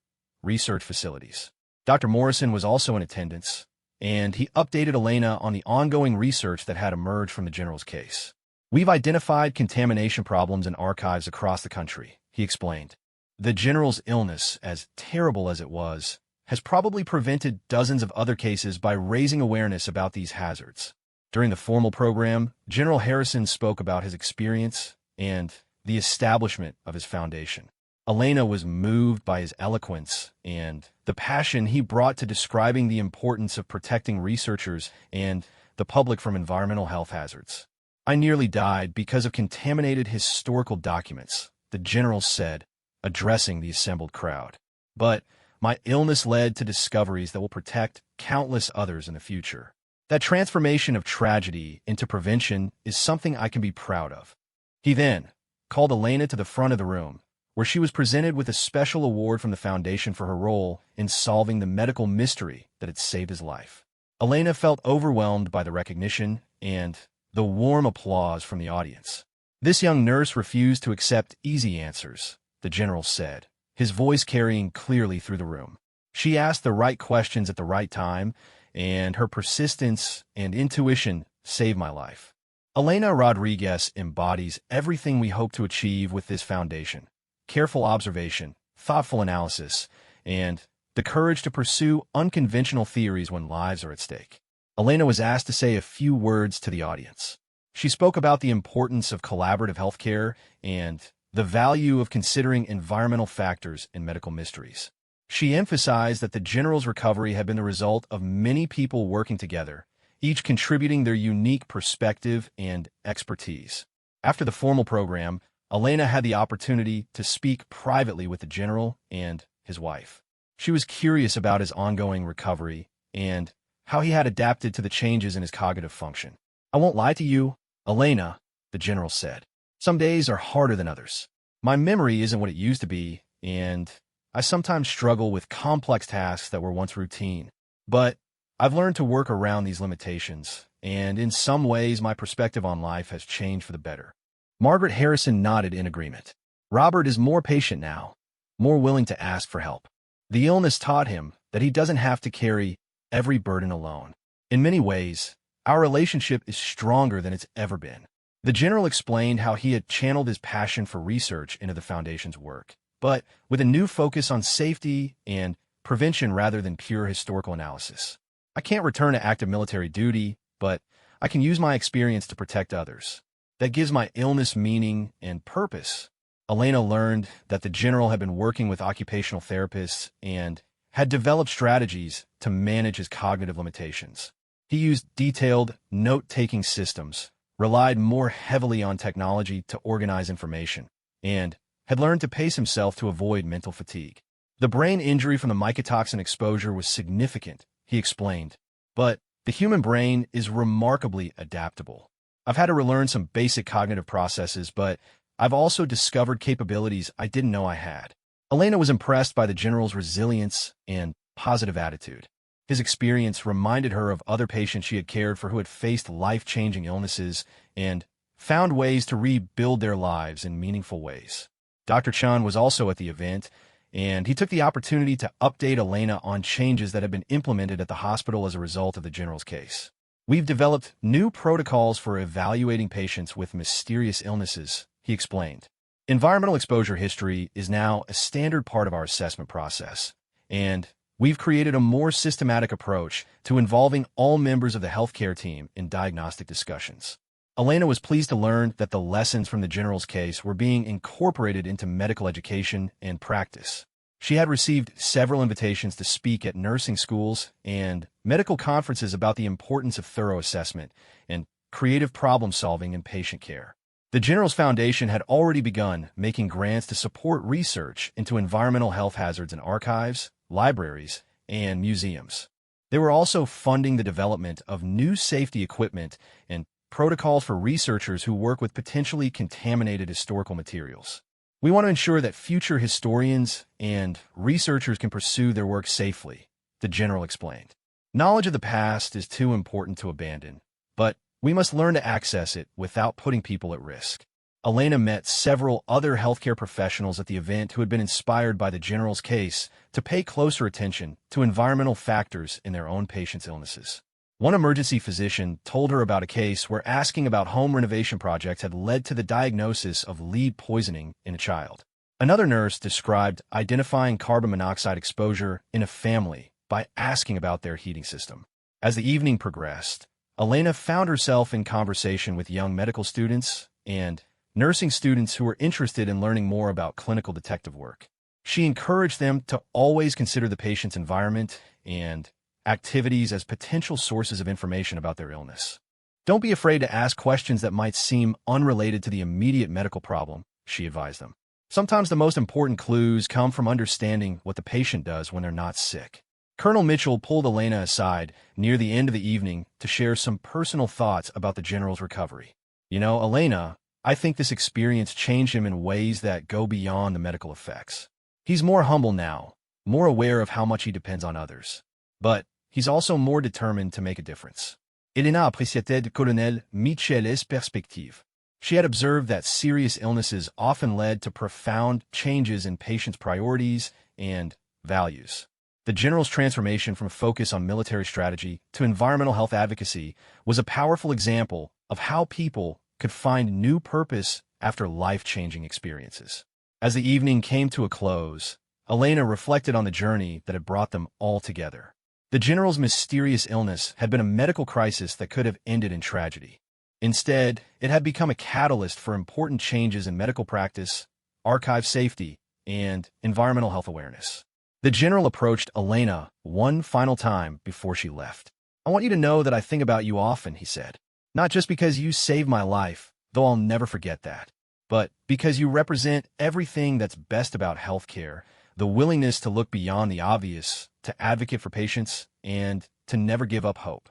research facilities. Dr. Morrison was also in attendance, and he updated Elena on the ongoing research that had emerged from the general's case. "We've identified contamination problems in archives across the country," he explained. "The general's illness, as terrible as it was, has probably prevented dozens of other cases by raising awareness about these hazards." During the formal program, General Harrison spoke about his experience and the establishment of his foundation. Elena was moved by his eloquence and the passion he brought to describing the importance of protecting researchers and the public from environmental health hazards. "I nearly died because of contaminated historical documents," the general said, addressing the assembled crowd. "But my illness led to discoveries that will protect countless others in the future. That transformation of tragedy into prevention is something I can be proud of." He then called Elena to the front of the room, where she was presented with a special award from the foundation for her role in solving the medical mystery that had saved his life. Elena felt overwhelmed by the recognition and the warm applause from the audience. "This young nurse refused to accept easy answers," the general said, his voice carrying clearly through the room. "She asked the right questions at the right time, and her persistence and intuition saved my life." Elena Rodriguez embodies everything we hope to achieve with this foundation: careful observation, thoughtful analysis, and the courage to pursue unconventional theories when lives are at stake. Elena was asked to say a few words to the audience. She spoke about the importance of collaborative healthcare and the value of considering environmental factors in medical mysteries. She emphasized that the general's recovery had been the result of many people working together, each contributing their unique perspective and expertise. After the formal program, Elena had the opportunity to speak privately with the general and his wife. She was curious about his ongoing recovery and how he had adapted to the changes in his cognitive function. "I won't lie to you, Elena," the general said. "Some days are harder than others. My memory isn't what it used to be, and I sometimes struggle with complex tasks that were once routine. But I've learned to work around these limitations, and in some ways my perspective on life has changed for the better." Margaret Harrison nodded in agreement. Robert is more patient now, more willing to ask for help. The illness taught him that he doesn't have to carry every burden alone. In many ways, our relationship is stronger than it's ever been. The general explained how he had channeled his passion for research into the Foundation's work, but with a new focus on safety and prevention rather than pure historical analysis. "I can't return to active military duty, but I can use my experience to protect others. That gives my illness meaning and purpose." Elena learned that the general had been working with occupational therapists and had developed strategies to manage his cognitive limitations. He used detailed note-taking systems, relied more heavily on technology to organize information, and had learned to pace himself to avoid mental fatigue. "The brain injury from the mycotoxin exposure was significant," he explained, "but the human brain is remarkably adaptable. I've had to relearn some basic cognitive processes, but I've also discovered capabilities I didn't know I had." Elena was impressed by the general's resilience and positive attitude. His experience reminded her of other patients she had cared for who had faced life-changing illnesses and found ways to rebuild their lives in meaningful ways. Dr. Chun was also at the event, and he took the opportunity to update Elena on changes that had been implemented at the hospital as a result of the general's case. "We've developed new protocols for evaluating patients with mysterious illnesses," he explained. "Environmental exposure history is now a standard part of our assessment process, and we've created a more systematic approach to involving all members of the healthcare team in diagnostic discussions." Elena was pleased to learn that the lessons from the general's case were being incorporated into medical education and practice. She had received several invitations to speak at nursing schools and medical conferences about the importance of thorough assessment and creative problem-solving in patient care. The General's Foundation had already begun making grants to support research into environmental health hazards in archives, libraries, and museums. They were also funding the development of new safety equipment and protocols for researchers who work with potentially contaminated historical materials. "We want to ensure that future historians and researchers can pursue their work safely," the general explained. "Knowledge of the past is too important to abandon, but we must learn to access it without putting people at risk." Elena met several other healthcare professionals at the event who had been inspired by the general's case to pay closer attention to environmental factors in their own patients' illnesses. One emergency physician told her about a case where asking about home renovation projects had led to the diagnosis of lead poisoning in a child. Another nurse described identifying carbon monoxide exposure in a family by asking about their heating system. As the evening progressed, Elena found herself in conversation with young medical students and nursing students who were interested in learning more about clinical detective work. She encouraged them to always consider the patient's environment and activities as potential sources of information about their illness. "Don't be afraid to ask questions that might seem unrelated to the immediate medical problem," she advised them. "Sometimes the most important clues come from understanding what the patient does when they're not sick." Colonel Mitchell pulled Elena aside near the end of the evening to share some personal thoughts about the general's recovery. "You know, Elena, I think this experience changed him in ways that go beyond the medical effects. He's more humble now, more aware of how much he depends on others. But he's also more determined to make a difference." Elena appréciait de Colonel Mitchell's perspective. She had observed that serious illnesses often led to profound changes in patients' priorities and values. The general's transformation from a focus on military strategy to environmental health advocacy was a powerful example of how people could find new purpose after life-changing experiences. As the evening came to a close, Elena reflected on the journey that had brought them all together. The general's mysterious illness had been a medical crisis that could have ended in tragedy. Instead, it had become a catalyst for important changes in medical practice, archive safety, and environmental health awareness. The general approached Elena one final time before she left. "I want you to know that I think about you often," he said. "Not just because you saved my life, though I'll never forget that, but because you represent everything that's best about healthcare, the willingness to look beyond the obvious, to advocate for patients, and to never give up hope."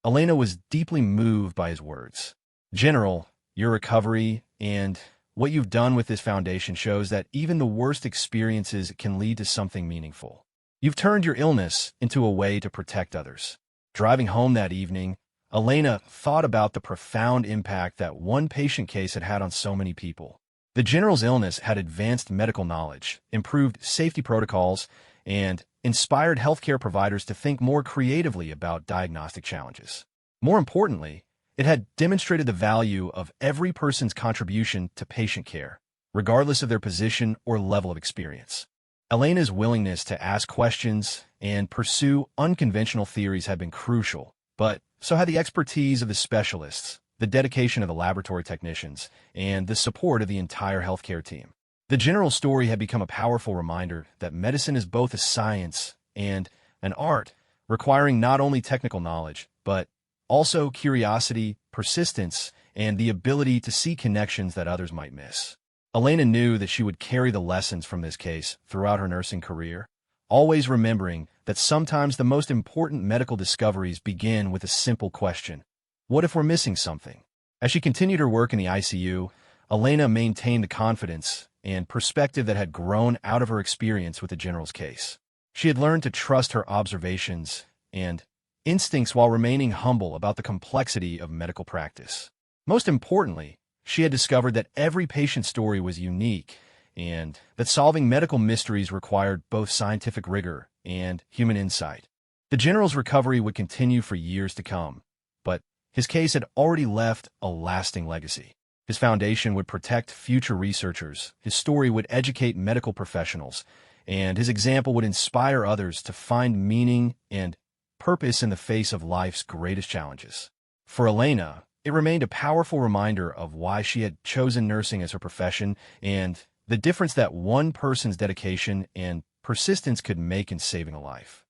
Elena was deeply moved by his words. "General, your recovery and what you've done with this foundation shows that even the worst experiences can lead to something meaningful. You've turned your illness into a way to protect others." Driving home that evening, Elena thought about the profound impact that one patient case had had on so many people. The general's illness had advanced medical knowledge, improved safety protocols, and inspired healthcare providers to think more creatively about diagnostic challenges. More importantly, it had demonstrated the value of every person's contribution to patient care, regardless of their position or level of experience. Elena's willingness to ask questions and pursue unconventional theories had been crucial, but so had the expertise of the specialists, the dedication of the laboratory technicians, and the support of the entire healthcare team. The general story had become a powerful reminder that medicine is both a science and an art, requiring not only technical knowledge, but also curiosity, persistence, and the ability to see connections that others might miss. Elena knew that she would carry the lessons from this case throughout her nursing career, always remembering that sometimes the most important medical discoveries begin with a simple question: what if we're missing something? As she continued her work in the ICU, Elena maintained the confidence and perspective that had grown out of her experience with the general's case. She had learned to trust her observations and instincts while remaining humble about the complexity of medical practice. Most importantly, she had discovered that every patient's story was unique and that solving medical mysteries required both scientific rigor and human insight. The general's recovery would continue for years to come, but his case had already left a lasting legacy. His foundation would protect future researchers, his story would educate medical professionals, and his example would inspire others to find meaning and purpose in the face of life's greatest challenges. For Elena, it remained a powerful reminder of why she had chosen nursing as her profession and the difference that one person's dedication and persistence could make in saving a life.